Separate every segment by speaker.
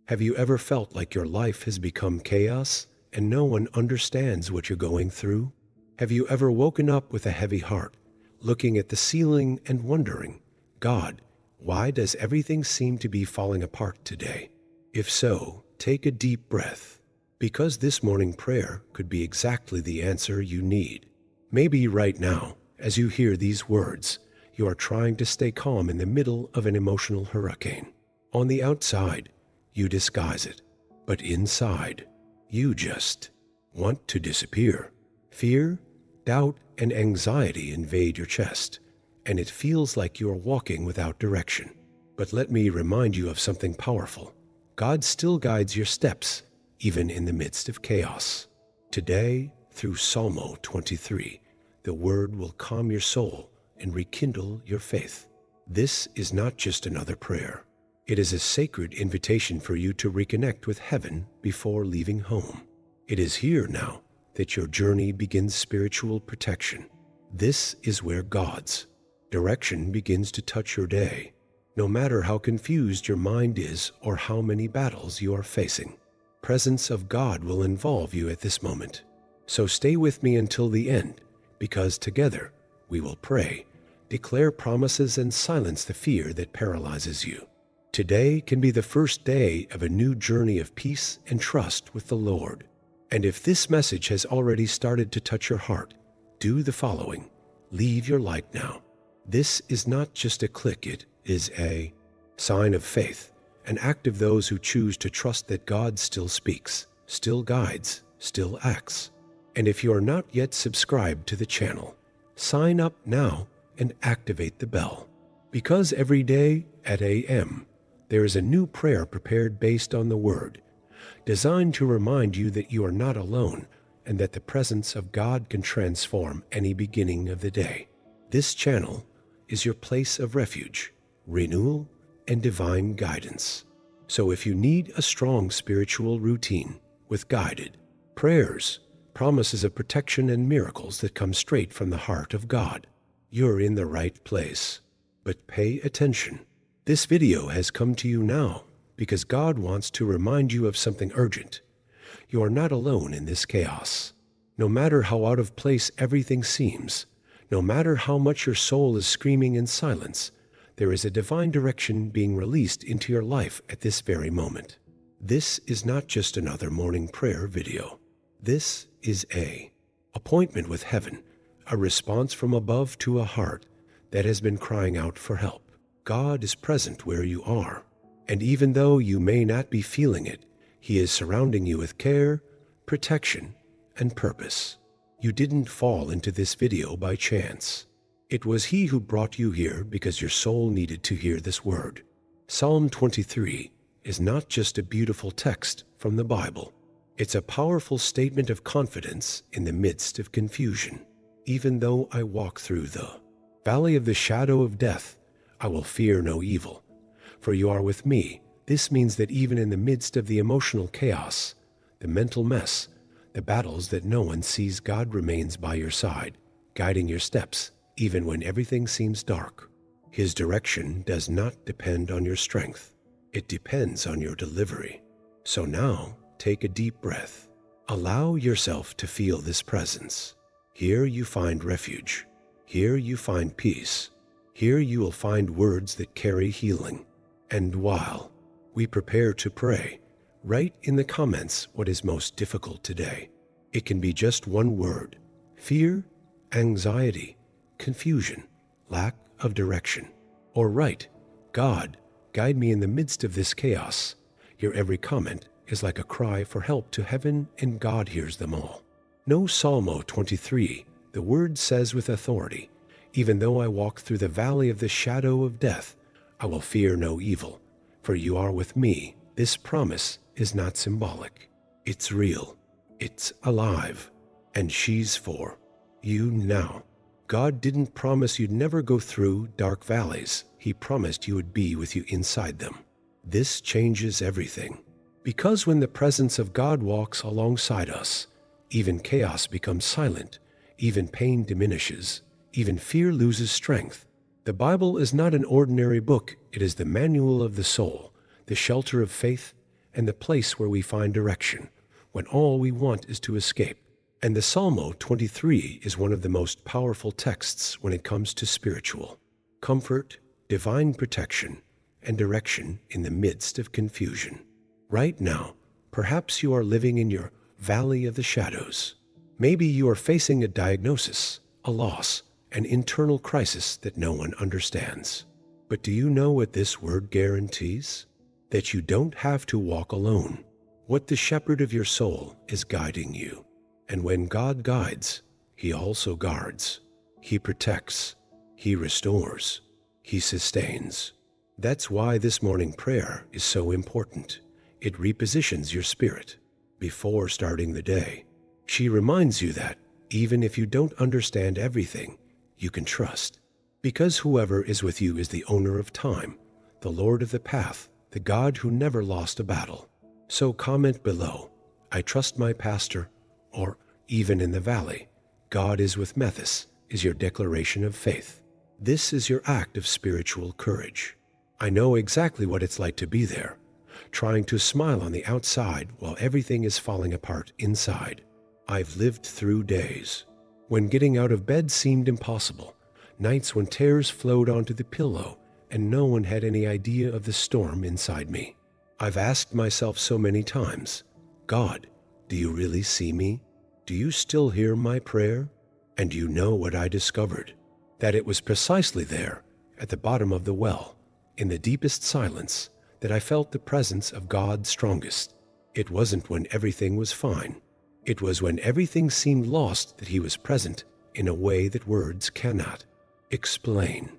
Speaker 1: Have you ever felt like your life has become chaos and no one understands what you're going through? Have you ever woken up with a heavy heart, looking at the ceiling and wondering, God, why does everything seem to be falling apart today? If so, take a deep breath, because this morning prayer could be exactly the answer you need. Maybe right now, as you hear these words, you are trying to stay calm in the middle of an emotional hurricane. On the outside, you disguise it, but inside, you just want to disappear. Fear, doubt, and anxiety invade your chest, and it feels like you are walking without direction. But let me remind you of something powerful. God still guides your steps, even in the midst of chaos. Today, through Psalm 23, the word will calm your soul and rekindle your faith. This is not just another prayer. It is a sacred invitation for you to reconnect with heaven before leaving home. It is here now that your journey begins spiritual protection. This is where God's direction begins to touch your day, no matter how confused your mind is or how many battles you are facing. Presence of God will involve you at this moment. So stay with me until the end, because together we will pray, declare promises, and silence the fear that paralyzes you. Today can be the first day of a new journey of peace and trust with the Lord. And if this message has already started to touch your heart, do the following. Leave your like now. This is not just a click, it is a sign of faith, an act of those who choose to trust that God still speaks, still guides, still acts. And if you are not yet subscribed to the channel, sign up now and activate the bell. Because every day at a.m., there is a new prayer prepared based on the Word, designed to remind you that you are not alone and that the presence of God can transform any beginning of the day. This channel is your place of refuge, renewal, and divine guidance. So if you need a strong spiritual routine with guided prayers, promises of protection, and miracles that come straight from the heart of God, you're in the right place. But pay attention. This video has come to you now because God wants to remind you of something urgent. You are not alone in this chaos. No matter how out of place everything seems, no matter how much your soul is screaming in silence, there is a divine direction being released into your life at this very moment. This is not just another morning prayer video. This is an appointment with heaven, a response from above to a heart that has been crying out for help. God is present where you are, and even though you may not be feeling it, He is surrounding you with care, protection, and purpose. You didn't fall into this video by chance. It was He who brought you here because your soul needed to hear this word. Psalm 23 is not just a beautiful text from the Bible. It's a powerful statement of confidence in the midst of confusion. Even though I walk through the valley of the shadow of death, I will fear no evil, for you are with me. This means that even in the midst of the emotional chaos, the mental mess, the battles that no one sees, God remains by your side, guiding your steps, even when everything seems dark. His direction does not depend on your strength. It depends on your delivery. So now, take a deep breath. Allow yourself to feel this presence. Here you find refuge. Here you find peace. Here you will find words that carry healing. And while we prepare to pray, write in the comments what is most difficult today. It can be just one word: fear, anxiety, confusion, lack of direction. Or write, God, guide me in the midst of this chaos. Your every comment is like a cry for help to heaven, and God hears them all. Know Psalm 23, the word says with authority, even though I walk through the valley of the shadow of death, I will fear no evil, for you are with me. This promise is not symbolic. It's real. It's alive. And she's for you now. God didn't promise you'd never go through dark valleys. He promised He would be with you inside them. This changes everything. Because when the presence of God walks alongside us, even chaos becomes silent, even pain diminishes, even fear loses strength. The Bible is not an ordinary book. It is the manual of the soul, the shelter of faith, and the place where we find direction, when all we want is to escape. And the Psalm 23 is one of the most powerful texts when it comes to spiritual comfort, divine protection, and direction in the midst of confusion. Right now, perhaps you are living in your valley of the shadows. Maybe you are facing a diagnosis, a loss, an internal crisis that no one understands. But do you know what this word guarantees? That you don't have to walk alone. What the shepherd of your soul is guiding you. And when God guides, he also guards. He protects. He restores. He sustains. That's why this morning prayer is so important. It repositions your spirit before starting the day. She reminds you that even if you don't understand everything, you can trust. Because whoever is with you is the owner of time, the Lord of the path, the God who never lost a battle. So comment below, I trust my pastor, or even in the valley, God is with Methus, is your declaration of faith. This is your act of spiritual courage. I know exactly what it's like to be there, trying to smile on the outside while everything is falling apart inside. I've lived through days when getting out of bed seemed impossible, nights when tears flowed onto the pillow and no one had any idea of the storm inside me. I've asked myself so many times, God, do you really see me? Do you still hear my prayer? And you know what I discovered? That it was precisely there, at the bottom of the well, in the deepest silence, that I felt the presence of God strongest. It wasn't when everything was fine. It was when everything seemed lost that he was present in a way that words cannot explain.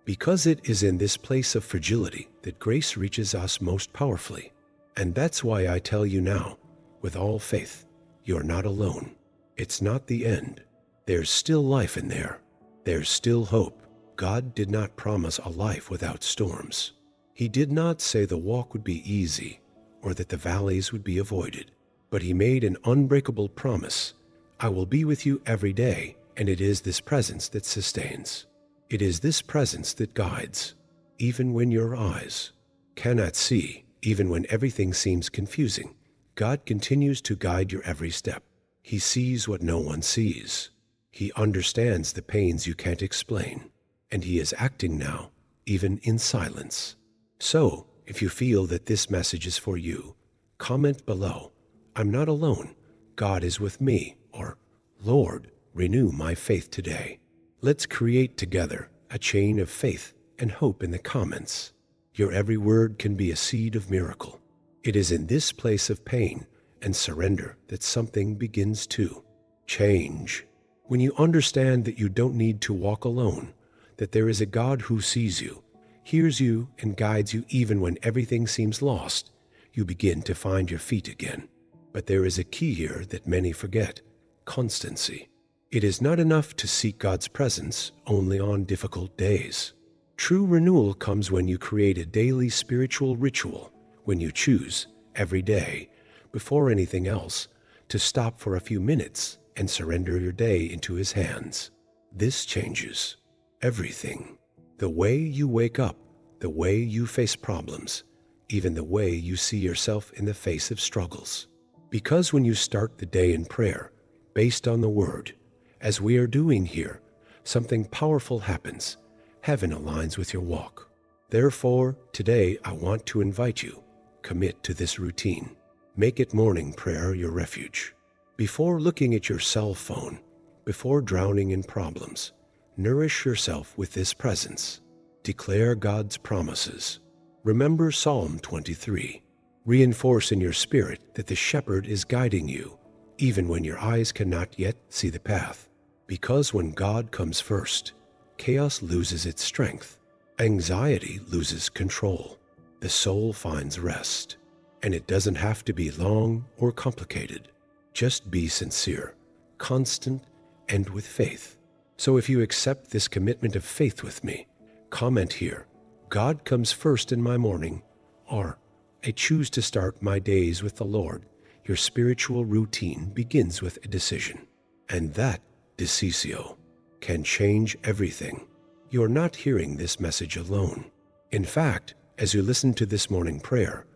Speaker 1: Because it is in this place of fragility that grace reaches us most powerfully. And that's why I tell you now, with all faith, you're not alone. It's not the end. There's still life in there. There's still hope. God did not promise a life without storms. He did not say the walk would be easy or that the valleys would be avoided. But he made an unbreakable promise. I will be with you every day, and it is this presence that sustains. It is this presence that guides, even when your eyes cannot see, even when everything seems confusing. God continues to guide your every step. He sees what no one sees. He understands the pains you can't explain, and he is acting now, even in silence. So, if you feel that this message is for you, comment below, I'm not alone. God is with me, or Lord, renew my faith today. Let's create together a chain of faith and hope in the comments. Your every word can be a seed of miracle. It is in this place of pain and surrender that something begins to change. When you understand that you don't need to walk alone, that there is a God who sees you, hears you, and guides you even when everything seems lost, you begin to find your feet again. But there is a key here that many forget: constancy. It is not enough to seek God's presence only on difficult days. True renewal comes when you create a daily spiritual ritual, when you choose, every day, before anything else, to stop for a few minutes and surrender your day into his hands. This changes everything. The way you wake up, the way you face problems, even the way you see yourself in the face of struggles. Because when you start the day in prayer, based on the Word, as we are doing here, something powerful happens. Heaven aligns with your walk. Therefore, today I want to invite you, commit to this routine. Make it morning prayer your refuge. Before looking at your cell phone, before drowning in problems, nourish yourself with this presence. Declare God's promises. Remember Psalm 23. Reinforce in your spirit that the shepherd is guiding you, even when your eyes cannot yet see the path. Because when God comes first, chaos loses its strength. Anxiety loses control. The soul finds rest. And it doesn't have to be long or complicated. Just be sincere, constant, and with faith. So if you accept this commitment of faith with me, comment here, God comes first in my morning, or I choose to start my days with the Lord. Your spiritual routine begins with a decision. And that decisio can change everything. You're not hearing this message alone. In fact, as you listen to this morning prayer,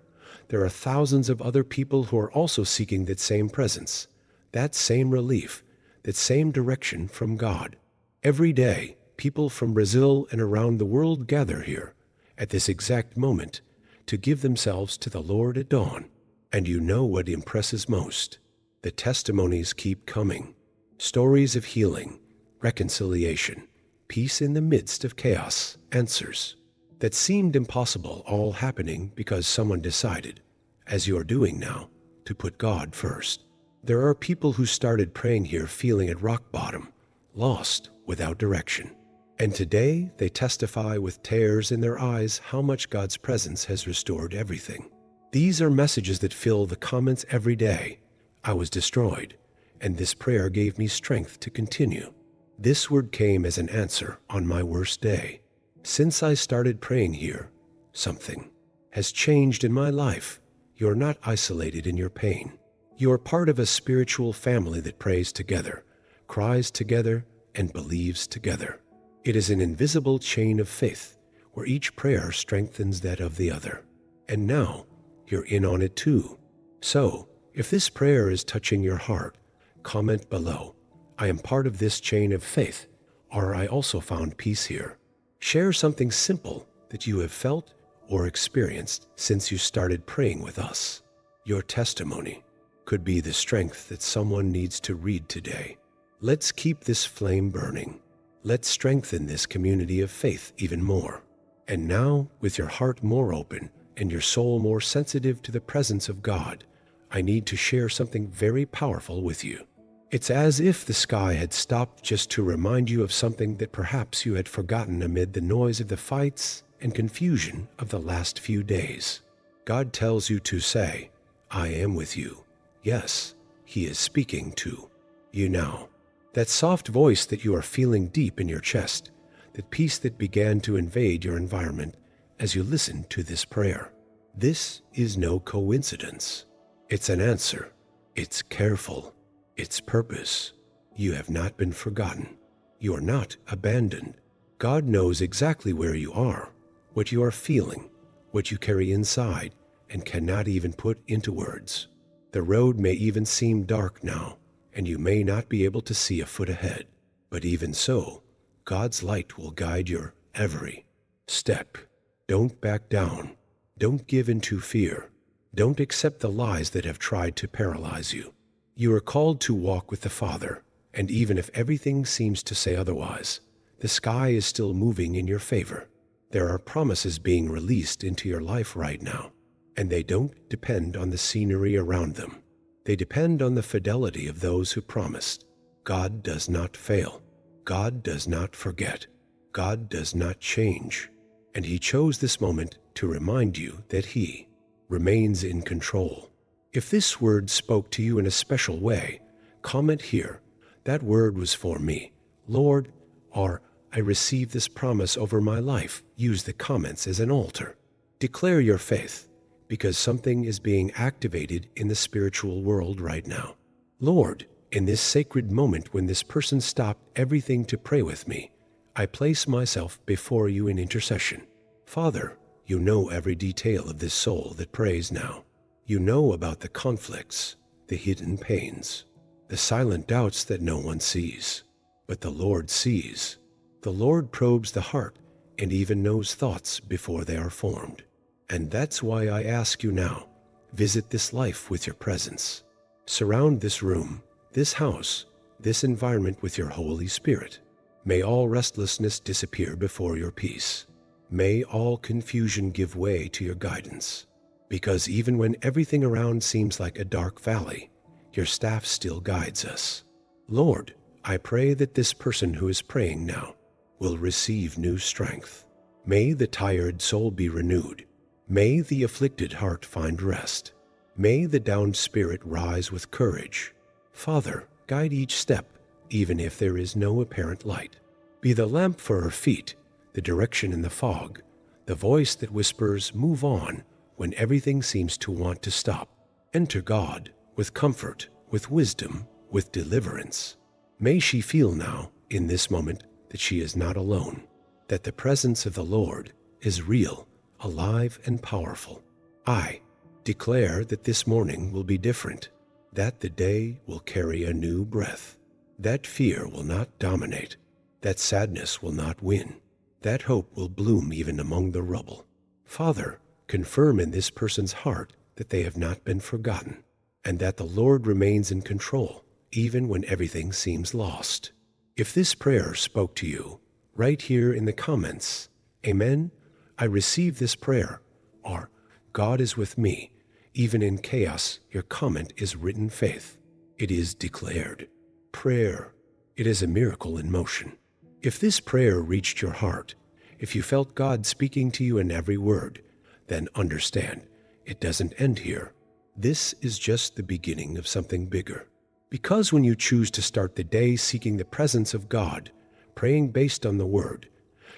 Speaker 1: there are thousands of other people who are also seeking that same presence, that same relief, that same direction from God. Every day, people from Brazil and around the world gather here at this exact moment to give themselves to the Lord at dawn. And you know what impresses most? The testimonies keep coming. Stories of healing, reconciliation, peace in the midst of chaos, answers that seemed impossible, all happening because someone decided, as you're doing now, to put God first. There are people who started praying here feeling at rock bottom, lost, without direction. And today they testify with tears in their eyes how much God's presence has restored everything. These are messages that fill the comments every day. I was destroyed, and this prayer gave me strength to continue. This word came as an answer on my worst day. Since I started praying here, something has changed in my life. You're not isolated in your pain. You are part of a spiritual family that prays together, cries together, and believes together. It is an invisible chain of faith where each prayer strengthens that of the other. And now, you're in on it too. So, if this prayer is touching your heart, comment below, I am part of this chain of faith, or I also found peace here. Share something simple that you have felt or experienced since you started praying with us. Your testimony could be the strength that someone needs to read today. Let's keep this flame burning. Let's strengthen this community of faith even more. And now, with your heart more open and your soul more sensitive to the presence of God, I need to share something very powerful with you. It's as if the sky had stopped just to remind you of something that perhaps you had forgotten amid the noise of the fights and confusion of the last few days. God tells you to say, I am with you. Yes, He is speaking to you now. That soft voice that you are feeling deep in your chest, that peace that began to invade your environment as you listen to this prayer. This is no coincidence. It's an answer. It's careful. It's purpose. You have not been forgotten. You are not abandoned. God knows exactly where you are, what you are feeling, what you carry inside, and cannot even put into words. The road may even seem dark now, and you may not be able to see a foot ahead. But even so, God's light will guide your every step. Don't back down. Don't give in to fear. Don't accept the lies that have tried to paralyze you. You are called to walk with the Father, and even if everything seems to say otherwise, the sky is still moving in your favor. There are promises being released into your life right now, and they don't depend on the scenery around them. They depend on the fidelity of those who promised. God does not fail. God does not forget. God does not change. And He chose this moment to remind you that He remains in control. If this word spoke to you in a special way, comment here, that word was for me, Lord, or I receive this promise over my life. Use the comments as an altar. Declare your faith, because something is being activated in the spiritual world right now. Lord, in this sacred moment when this person stopped everything to pray with me, I place myself before you in intercession. Father, you know every detail of this soul that prays now. You know about the conflicts, the hidden pains, the silent doubts that no one sees. But the Lord sees. The Lord probes the heart and even knows thoughts before they are formed. And that's why I ask you now, visit this life with your presence. Surround this room, this house, this environment with your Holy Spirit. May all restlessness disappear before your peace. May all confusion give way to your guidance. Because even when everything around seems like a dark valley, your staff still guides us. Lord, I pray that this person who is praying now will receive new strength. May the tired soul be renewed. May the afflicted heart find rest. May the downed spirit rise with courage. Father, guide each step, even if there is no apparent light. Be the lamp for our feet, the direction in the fog, the voice that whispers, move on, when everything seems to want to stop. Enter God with comfort, with wisdom, with deliverance. May she feel now, in this moment, that she is not alone, that the presence of the Lord is real, alive, and powerful. I Declare that this morning will be different, that the day will carry a new breath, that fear will not dominate, that sadness will not win, that hope will bloom even among the rubble. Father, confirm in this person's heart that they have not been forgotten, and that the Lord remains in control, even when everything seems lost. If this prayer spoke to you, write here in the comments, Amen, I receive this prayer, or God is with me. Even in chaos, your comment is written faith. It is declared. Prayer. It is a miracle in motion. If this prayer reached your heart, if you felt God speaking to you in every word, then understand, it doesn't end here. This is just the beginning of something bigger. Because when you choose to start the day seeking the presence of God, praying based on the Word,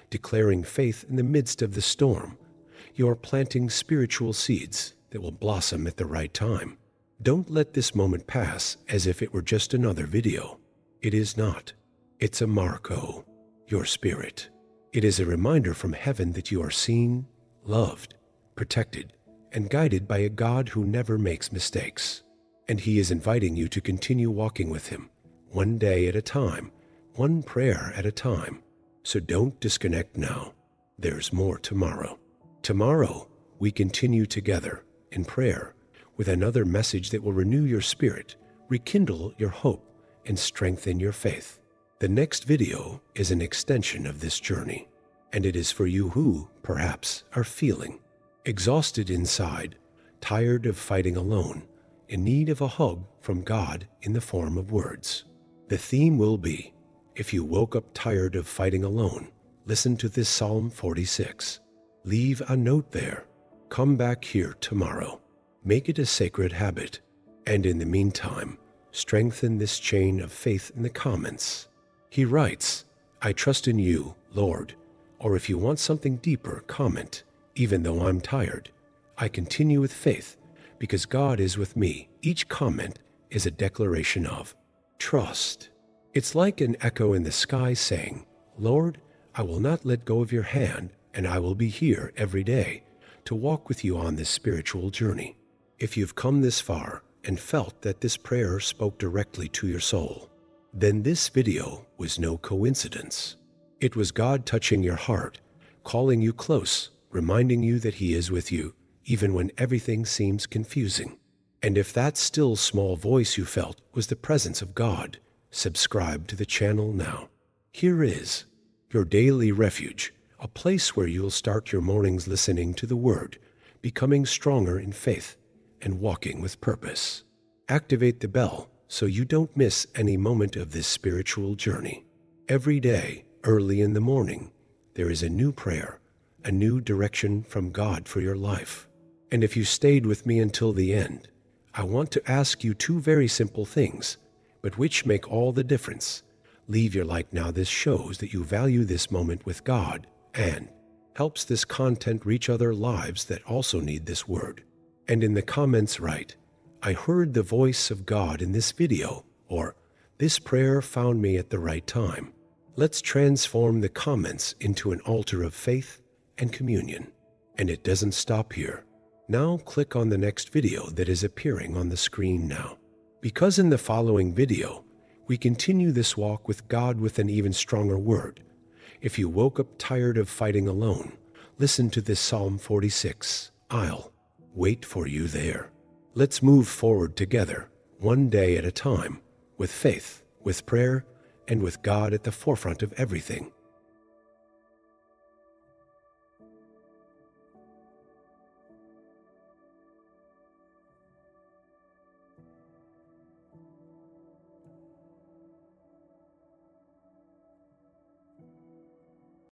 Speaker 1: declaring faith in the midst of the storm, you are planting spiritual seeds that will blossom at the right time. Don't let this moment pass as if it were just another video. It is not. It's a Marco, your spirit. It is a reminder from heaven that you are seen, loved, protected, and guided by a God who never makes mistakes. And He is inviting you to continue walking with Him, one day at a time, one prayer at a time. So don't disconnect now. There's more tomorrow. Tomorrow, we continue together in prayer with another message that will renew your spirit, rekindle your hope, and strengthen your faith. The next video is an extension of this journey, and it is for you who, perhaps, are feeling exhausted inside, tired of fighting alone, in need of a hug from God in the form of words. The theme will be, if you woke up tired of fighting alone, listen to this Psalm 46. Leave a note there. Come back here tomorrow. Make it a sacred habit. And in the meantime, strengthen this chain of faith in the comments. He writes, I trust in you, Lord. Or if you want something deeper, comment, even though I'm tired, I continue with faith because God is with me. Each comment is a declaration of trust. It's like an echo in the sky saying, Lord, I will not let go of your hand, and I will be here every day to walk with you on this spiritual journey. If you've come this far and felt that this prayer spoke directly to your soul, then this video was no coincidence. It was God touching your heart, calling you close, reminding you that He is with you, even when everything seems confusing. And if that still small voice you felt was the presence of God, subscribe to the channel now. Here is your daily refuge, a place where you'll start your mornings listening to the Word, becoming stronger in faith, and walking with purpose. Activate the bell so you don't miss any moment of this spiritual journey. Every day, early in the morning, there is a new prayer, a new direction from God for your life. And if you stayed with me until the end, I want to ask you two very simple things, but which make all the difference. Leave your like now. This shows that you value this moment with God and helps this content reach other lives that also need this word. And in the comments write, I heard the voice of God in this video, or this prayer found me at the right time. Let's transform the comments into an altar of faith and communion. And it doesn't stop here. Now click on the next video that is appearing on the screen now. Because in the following video, we continue this walk with God with an even stronger word. If you woke up tired of fighting alone, listen to this Psalm 46. I'll wait for you there. Let's move forward together, one day at a time, with faith, with prayer, and with God at the forefront of everything.